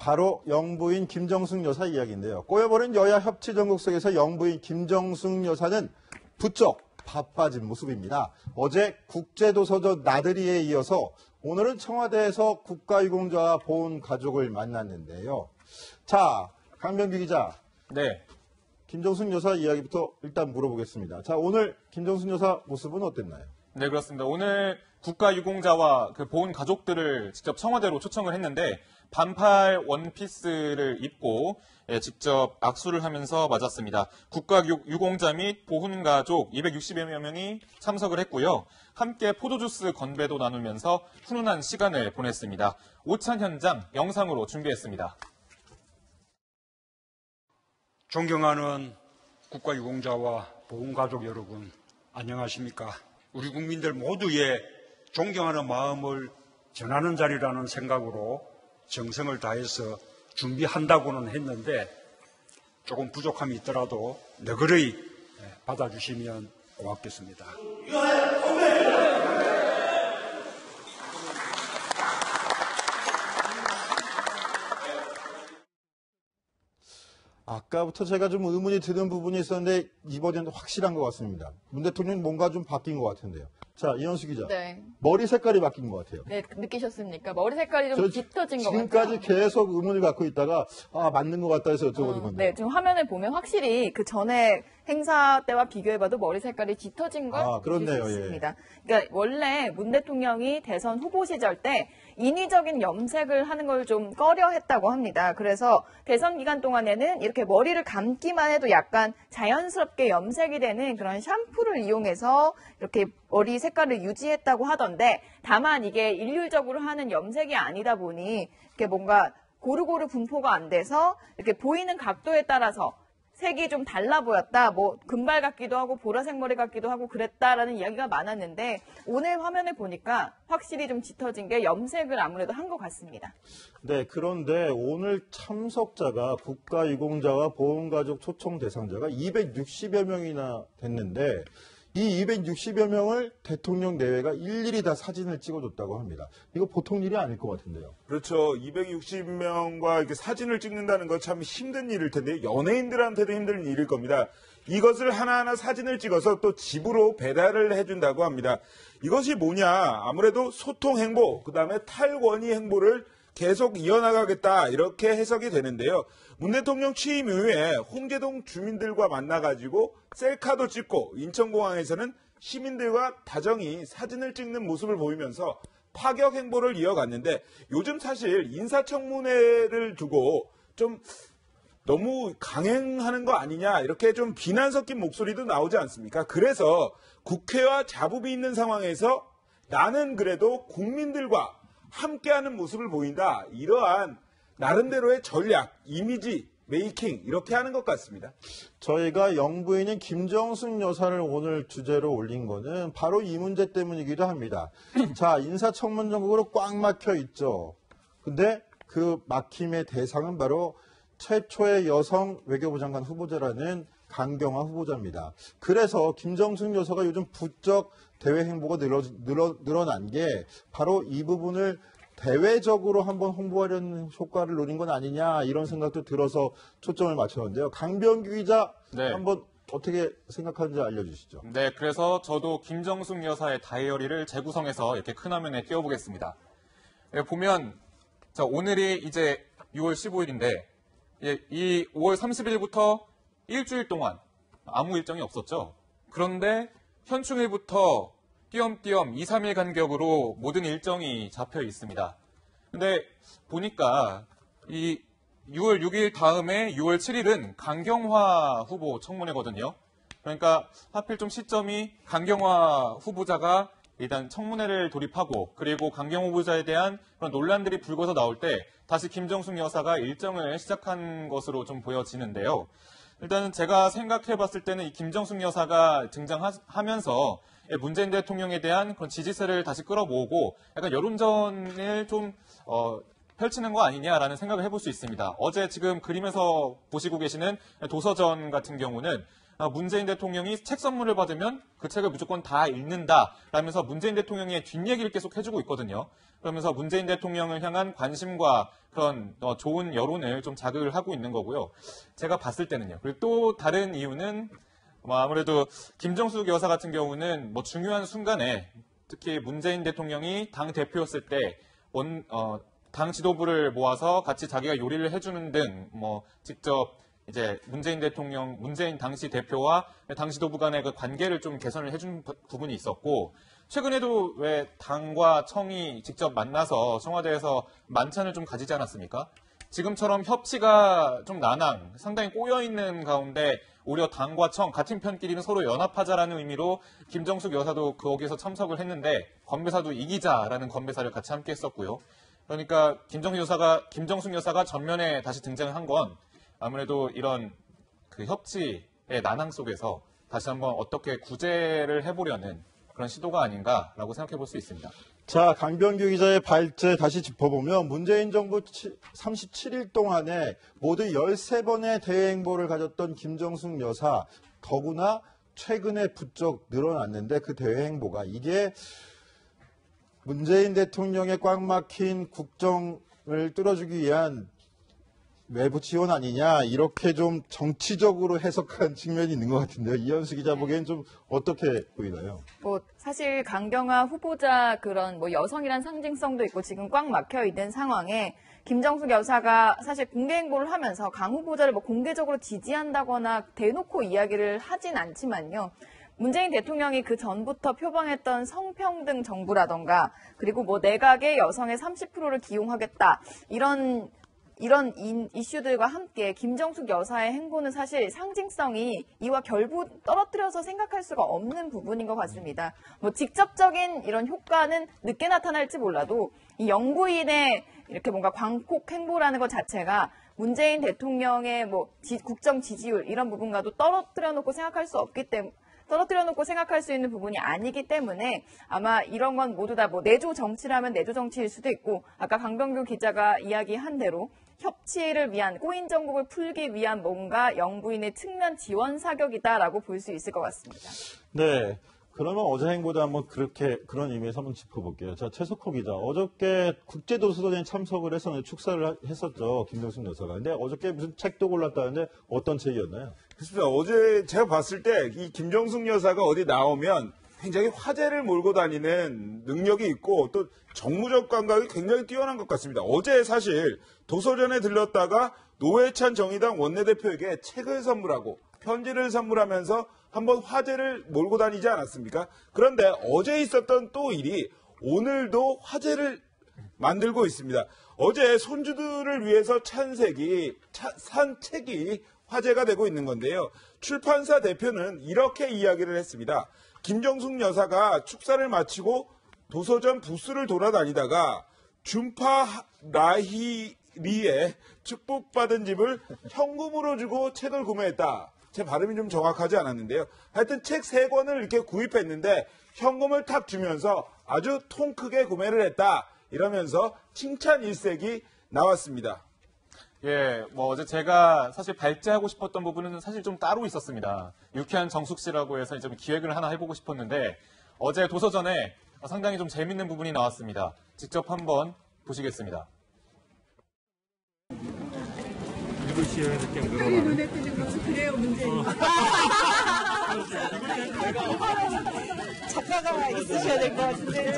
바로 영부인 김정숙 여사 이야기인데요. 꼬여버린 여야 협치 전국 속에서 영부인 김정숙 여사는 부쩍 바빠진 모습입니다. 어제 국제도서전 나들이에 이어서 오늘은 청와대에서 국가유공자와 보훈 가족을 만났는데요. 자, 강병규 기자. 네. 김정숙 여사 이야기부터 일단 물어보겠습니다. 자, 오늘 김정숙 여사 모습은 어땠나요? 네, 그렇습니다. 오늘 국가유공자와 그 보훈 가족들을 직접 청와대로 초청을 했는데 반팔 원피스를 입고 직접 악수를 하면서 맞았습니다. 국가유공자 및 보훈 가족 260여 명이 참석을 했고요. 함께 포도주스 건배도 나누면서 훈훈한 시간을 보냈습니다. 오찬 현장 영상으로 준비했습니다. 존경하는 국가유공자와 보훈가족 여러분, 안녕하십니까? 우리 국민들 모두의 존경하는 마음을 전하는 자리라는 생각으로 정성을 다해서 준비한다고는 했는데 조금 부족함이 있더라도 너그러이 받아주시면 고맙겠습니다. 아까부터 제가 좀 의문이 드는 부분이 있었는데 이번에는 확실한 것 같습니다. 문 대통령 뭔가 좀 바뀐 것 같은데요. 자, 이현수 기자. 네. 머리 색깔이 바뀐 것 같아요. 네, 느끼셨습니까? 머리 색깔이 좀 짙어진 것 같아요. 지금까지 계속 의문을 갖고 있다가 맞는 것 같다 해서 여쭤보는 건데. 네, 지금 화면을 보면 확실히 그 전에 행사 때와 비교해봐도 머리 색깔이 짙어진 걸 볼 수 있습니다. 그러니까 원래 문 대통령이 대선 후보 시절 때 인위적인 염색을 하는 걸 좀 꺼려했다고 합니다. 그래서 대선 기간 동안에는 이렇게 머리를 감기만 해도 약간 자연스럽게 염색이 되는 그런 샴푸를 이용해서 이렇게 머리 색깔을 유지했다고 하던데 다만 이게 일률적으로 하는 염색이 아니다 보니 이렇게 뭔가 고루고루 분포가 안 돼서 이렇게 보이는 각도에 따라서 색이 좀 달라 보였다. 뭐 금발 같기도 하고 보라색 머리 같기도 하고 그랬다라는 이야기가 많았는데 오늘 화면을 보니까 확실히 좀 짙어진 게 염색을 아무래도 한 것 같습니다. 네, 그런데 오늘 참석자가 국가유공자와 보훈가족 초청 대상자가 260여 명이나 됐는데 이 260여 명을 대통령 내외가 일일이 다 사진을 찍어줬다고 합니다. 이거 보통 일이 아닐 것 같은데요. 그렇죠. 260명과 이렇게 사진을 찍는다는 거 참 힘든 일일 텐데 연예인들한테도 힘든 일일 겁니다. 이것을 하나하나 사진을 찍어서 또 집으로 배달을 해준다고 합니다. 이것이 뭐냐? 아무래도 소통 행보, 그다음에 탈원위 행보를 계속 이어나가겠다 이렇게 해석이 되는데요. 문 대통령 취임 이후에 홍제동 주민들과 만나가지고 셀카도 찍고 인천공항에서는 시민들과 다정히 사진을 찍는 모습을 보이면서 파격 행보를 이어갔는데 요즘 사실 인사청문회를 두고 좀 너무 강행하는 거 아니냐 이렇게 좀 비난 섞인 목소리도 나오지 않습니까? 그래서 국회와 잡음이 있는 상황에서 나는 그래도 국민들과 함께하는 모습을 보인다. 이러한 나름대로의 전략, 이미지, 메이킹 이렇게 하는 것 같습니다. 저희가 영부인인 김정숙 여사를 오늘 주제로 올린 거는 바로 이 문제 때문이기도 합니다. 자, 인사청문 전국으로 꽉 막혀 있죠. 근데 그 막힘의 대상은 바로 최초의 여성 외교부 장관 후보자라는 강경화 후보자입니다. 그래서 김정숙 여사가 요즘 부쩍 대외 행보가 늘어난 게 바로 이 부분을 대외적으로 한번 홍보하려는 효과를 노린 건 아니냐 이런 생각도 들어서 초점을 맞췄는데요. 강병규 기자 한번 어떻게 생각하는지 알려주시죠. 네, 그래서 저도 김정숙 여사의 다이어리를 재구성해서 이렇게 큰 화면에 띄워보겠습니다. 보면 자, 오늘이 이제 6월 15일인데 이 5월 30일부터 일주일 동안 아무 일정이 없었죠. 그런데 현충일부터 띄엄띄엄 2, 3일 간격으로 모든 일정이 잡혀 있습니다. 근데 보니까 이 6월 6일 다음에 6월 7일은 강경화 후보 청문회거든요. 그러니까 하필 좀 시점이 강경화 후보자가 일단 청문회를 돌입하고 그리고 강경화 후보자에 대한 그런 논란들이 불거져 나올 때 다시 김정숙 여사가 일정을 시작한 것으로 좀 보여지는데요. 일단은 제가 생각해 봤을 때는 이 김정숙 여사가 등장하면서 문재인 대통령에 대한 그런 지지세를 다시 끌어모으고 약간 여론전을 좀 펼치는 거 아니냐라는 생각을 해볼 수 있습니다. 어제 지금 그림에서 보시고 계시는 도서전 같은 경우는 문재인 대통령이 책 선물을 받으면 그 책을 무조건 다 읽는다라면서 문재인 대통령의 뒷얘기를 계속 해주고 있거든요. 그러면서 문재인 대통령을 향한 관심과 그런 좋은 여론을 좀 자극을 하고 있는 거고요. 제가 봤을 때는요. 그리고 또 다른 이유는 아무래도 김정숙 여사 같은 경우는 중요한 순간에 특히 문재인 대통령이 당 대표였을 때 당 지도부를 모아서 같이 자기가 요리를 해주는 등 직접 이제 문재인 당시 대표와 당 지도부 간의 그 관계를 좀 개선을 해준 부분이 있었고, 최근에도 왜 당과 청이 직접 만나서 청와대에서 만찬을 좀 가지지 않았습니까? 지금처럼 협치가 좀 상당히 꼬여있는 가운데 오히려 당과 청, 같은 편끼리는 서로 연합하자라는 의미로 김정숙 여사도 거기에서 참석을 했는데 건배사도 이기자라는 건배사를 같이 함께 했었고요. 그러니까 김정숙 여사가 전면에 다시 등장을 한 건 아무래도 이런 그 협치의 난항 속에서 다시 한번 어떻게 구제를 해보려는 그런 시도가 아닌가라고 생각해 볼 수 있습니다. 자, 강병규 기자의 발제 다시 짚어보면 문재인 정부 37일 동안에 모두 13번의 대외 행보를 가졌던 김정숙 여사, 더구나 최근에 부쩍 늘어났는데 그 대외 행보가 이게 문재인 대통령의 꽉 막힌 국정을 뚫어주기 위한 외부 지원 아니냐, 이렇게 좀 정치적으로 해석한 측면이 있는 것 같은데요. 이현수 기자 보기엔 좀 어떻게 보이나요? 사실 강경화 후보자 그런 여성이란 상징성도 있고 지금 꽉 막혀 있는 상황에 김정숙 여사가 사실 공개 행보를 하면서 강 후보자를 공개적으로 지지한다거나 대놓고 이야기를 하진 않지만요. 문재인 대통령이 그 전부터 표방했던 성평등 정부라던가 그리고 내각의 여성의 30%를 기용하겠다 이런 이슈들과 함께 김정숙 여사의 행보는 사실 상징성이 이와 결부 떨어뜨려서 생각할 수가 없는 부분인 것 같습니다. 직접적인 이런 효과는 늦게 나타날지 몰라도 이 영부인의 이렇게 뭔가 광폭 행보라는 것 자체가 문재인 대통령의 국정 지지율 이런 부분과도 떨어뜨려 놓고 생각할 수 있는 부분이 아니기 때문에 아마 이런 건 모두 다 내조 정치라면 내조 정치일 수도 있고 아까 강병규 기자가 이야기한 대로 협치를 위한 꼬인 정국을 풀기 위한 뭔가 영부인의 측면 지원 사격이다라고 볼 수 있을 것 같습니다. 네. 그러면 어제 행보도 한번 그런 의미에서 한번 짚어볼게요. 자, 최석호 기자. 어저께 국제도서관에 참석을 해서 축사를 했었죠. 김정숙 여사가. 근데 어저께 무슨 책도 골랐다는데 어떤 책이었나요? 그렇습니다. 어제 제가 봤을 때 이 김정숙 여사가 어디 나오면 굉장히 화제를 몰고 다니는 능력이 있고 또 정무적 감각이 굉장히 뛰어난 것 같습니다. 어제 사실 도서전에 들렀다가 노회찬 정의당 원내대표에게 책을 선물하고 편지를 선물하면서 한번 화제를 몰고 다니지 않았습니까? 그런데 어제 있었던 또 일이 오늘도 화제를 만들고 있습니다. 어제 손주들을 위해서 산 책이 화제가 되고 있는 건데요. 출판사 대표는 이렇게 이야기를 했습니다. 김정숙 여사가 축사를 마치고 도서전 부스를 돌아다니다가 준파 라히리의 축복받은 집을 현금으로 주고 책을 구매했다. 제 발음이 좀 정확하지 않았는데요. 하여튼 책 3권을 이렇게 구입했는데 현금을 탁 주면서 아주 통 크게 구매를 했다. 이러면서 칭찬 일색이 나왔습니다. 예, 어제 제가 사실 발제하고 싶었던 부분은 사실 좀 따로 있었습니다. 유쾌한 정숙 씨라고 해서 좀 기획을 하나 해보고 싶었는데 어제 도서전에 상당히 좀 재밌는 부분이 나왔습니다. 직접 한번 보시겠습니다. 읽으셔야 될 게 늘어나네. 눈에 띄는 것이 그래요, 문제입니다. 작가가 있으셔야 될 것 같은데,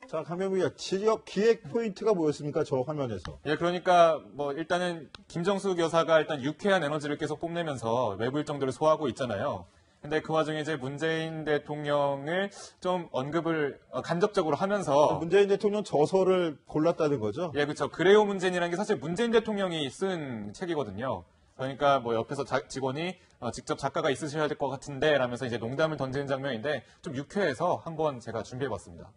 자, 강병규 기자, 지역 기획 포인트가 뭐였습니까? 저 화면에서. 예, 그러니까 일단은 김정숙 여사가 일단 유쾌한 에너지를 계속 뽐내면서 외부 일정들을 소화하고 있잖아요. 근데 그 와중에 이제 문재인 대통령을 좀 언급을 간접적으로 하면서 문재인 대통령 저서를 골랐다는 거죠? 예, 그렇죠. 그래요 문재인이라는 게 사실 문재인 대통령이 쓴 책이거든요. 그러니까 옆에서 직원이 직접 작가가 있으셔야 될 것 같은데 라면서 이제 농담을 던지는 장면인데 좀 유쾌해서 한번 제가 준비해봤습니다.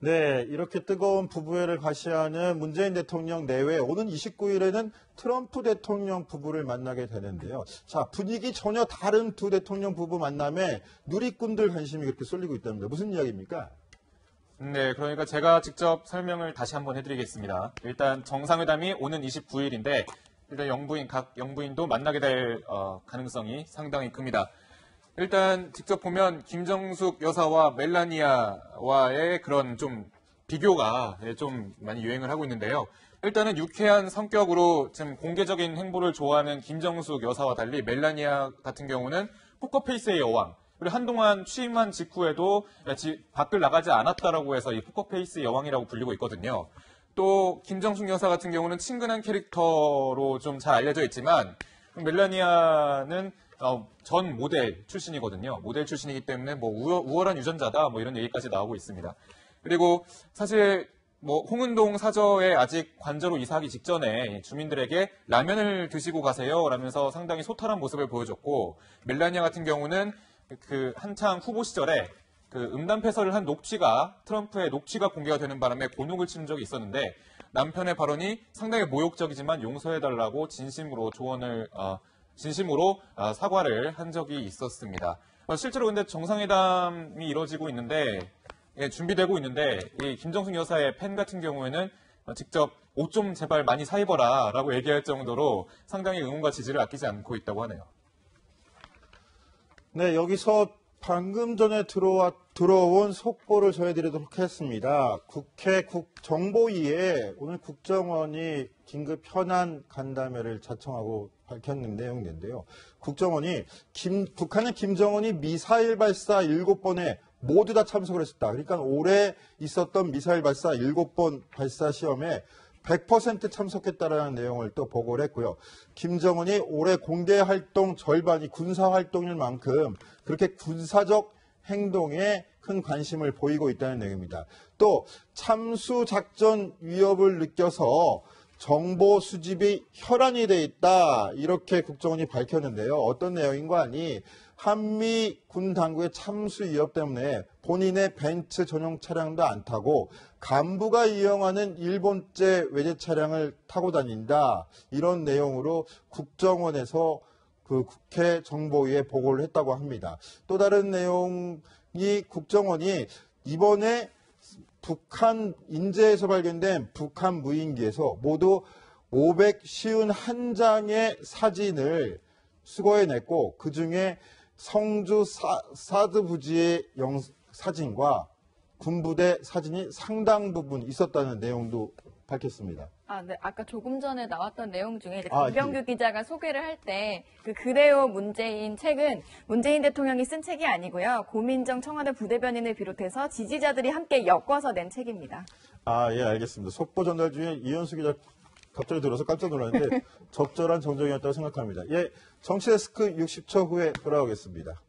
네, 이렇게 뜨거운 부부회를 과시하는 문재인 대통령 내외 오는 29일에는 트럼프 대통령 부부를 만나게 되는데요. 자, 분위기 전혀 다른 두 대통령 부부 만남에 누리꾼들 관심이 그렇게 쏠리고 있답니다. 무슨 이야기입니까? 네, 그러니까 제가 직접 설명을 다시 한번 해드리겠습니다. 일단 정상회담이 오는 29일인데 일단 각 영부인도 만나게 될 가능성이 상당히 큽니다. 일단 직접 보면 김정숙 여사와 멜라니아와의 그런 좀 비교가 좀 많이 유행을 하고 있는데요. 일단은 유쾌한 성격으로 지금 공개적인 행보를 좋아하는 김정숙 여사와 달리 멜라니아 같은 경우는 포커페이스의 여왕, 그리고 한동안 취임한 직후에도 밖을 나가지 않았다라고 해서 이 포커페이스의 여왕이라고 불리고 있거든요. 또 김정숙 여사 같은 경우는 친근한 캐릭터로 좀 잘 알려져 있지만 멜라니아는 전 모델 출신이거든요. 모델 출신이기 때문에 뭐 우월한 유전자다 뭐 이런 얘기까지 나오고 있습니다. 그리고 사실 뭐 홍은동 사저에 아직 관저로 이사하기 직전에 주민들에게 라면을 드시고 가세요 라면서 상당히 소탈한 모습을 보여줬고, 멜라니아 같은 경우는 그 한창 후보 시절에 그 음담패설을 한 트럼프의 녹취가 공개가 되는 바람에 곤혹을 치른 적이 있었는데, 남편의 발언이 상당히 모욕적이지만 용서해달라고 진심으로 사과를 한 적이 있었습니다. 실제로 근데 정상회담이 이루어지고 있는데, 준비되고 있는데, 이 김정숙 여사의 팬 같은 경우에는 직접 옷 좀 제발 많이 사 입어라 라고 얘기할 정도로 상당히 응원과 지지를 아끼지 않고 있다고 하네요. 네, 여기서 방금 전에 들어온 속보를 전해드리도록 하겠습니다. 국회 정보위에 오늘 국정원이 긴급 현안 간담회를 자청하고 밝혔는 내용인데요. 국정원이 북한의 김정은이 미사일 발사 7번에 모두 다 참석을 했었다. 그러니까 올해 있었던 미사일 발사 7번 발사 시험에 100% 참석했다라는 내용을 또 보고를 했고요. 김정은이 올해 공개 활동 절반이 군사 활동일 만큼 그렇게 군사적 행동에 큰 관심을 보이고 있다는 내용입니다. 또 참수 작전 위협을 느껴서 정보 수집이 혈안이 돼 있다, 이렇게 국정원이 밝혔는데요. 어떤 내용인가 하니 한미 군 당국의 참수 위협 때문에 본인의 벤츠 전용 차량도 안 타고 간부가 이용하는 일본제 외제 차량을 타고 다닌다, 이런 내용으로 국정원에서 그 국회 정보위에 보고를 했다고 합니다. 또 다른 내용이 국정원이 이번에 북한 인제에서 발견된 북한 무인기에서 모두 551장의 사진을 수거해냈고, 그중에 성주 사드 부지의 사진과 군부대 사진이 상당 부분 있었다는 내용도 밝혔습니다. 네. 아까 조금 전에 나왔던 내용 중에 이제 김병규 기자가 소개를 할 때 그래요 문재인 책은 문재인 대통령이 쓴 책이 아니고요. 고민정 청와대 부대변인을 비롯해서 지지자들이 함께 엮어서 낸 책입니다. 예, 알겠습니다. 속보 전달 중에 이현수 기자 갑자기 들어서 깜짝 놀랐는데 적절한 정정이었다고 생각합니다. 예, 정치데스크 60초 후에 돌아오겠습니다.